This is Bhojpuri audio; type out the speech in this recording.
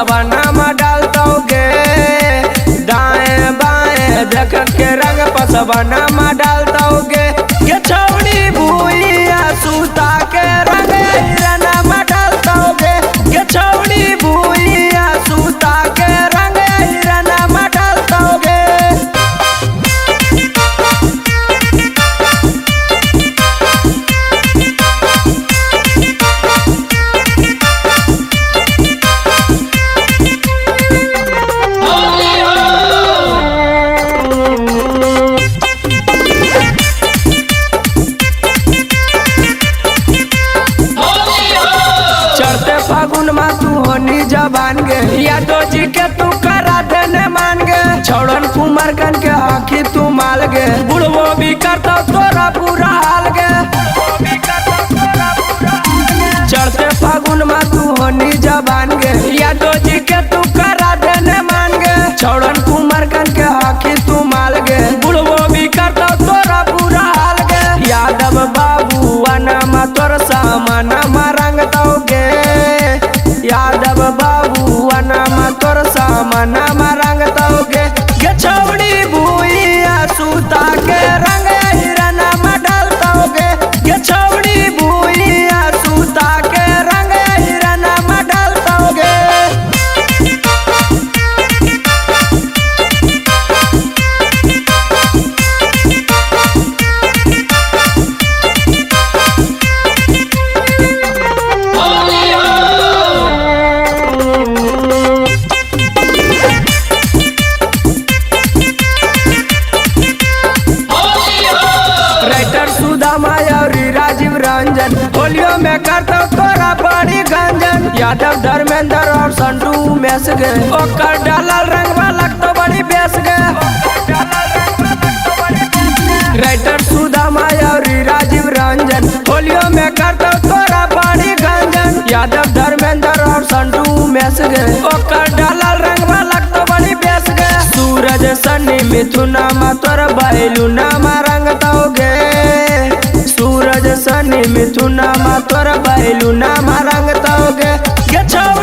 पसवाना में डालतोगे, दाएं बाएं देख के रंग पसवाना में डालतोगे। ये छौड़ी भूइया सूता के रंग हिरना में डालतोगे, ये छौड़ी भूइया सूता के रंग हिरना में डालतोगे। फागुन में तू होनी जबान गे, यादव जी के तू करा देने मान गे। छोड़न कुमार कन के आखी तू माल गे, बुढ़वो भी करता तोरा पूरा हाल गे। चढ़ते फागुन में तू होनी जबान गे, यादव जी के तू करा देने मान गे। छोड़न कुमार कन के आखी तू माल गे, बुढ़वो भी करता तोरा पूरा हाल गे। यादव बाबू अनमा तोर सामान रंगतोगे, यादव बाबू अनमा तोर सामान रंगतोगे। ये छौड़ी भूइया सूता के रंग हिरना में डालतोगे, ये छौड़ी भूइया सूता के रंग हिरना में डालतोगे। राजीव रंजन होलियो में करतो तोरा बड़ी गंजन। यादव धर्मेंद्र और संडू मेस गे, ओकर डालल रंगवा लगतो बड़ी बेस गे। राइटर सुधा मायावरी राजीव रंजन होलियो में करतो तोरा बड़ी गंजन। यादव धर्मेंद्र और संडू मेस गे, ओकर डालल रंगवा लगतो बड़ी बेस गे। सूरज सन्नी मिथुना मा तोर बैलूना मा रंगतोगे, सूरज सनी मिथुना मा तोर बैलूना मा रंगतोगे। ये छौ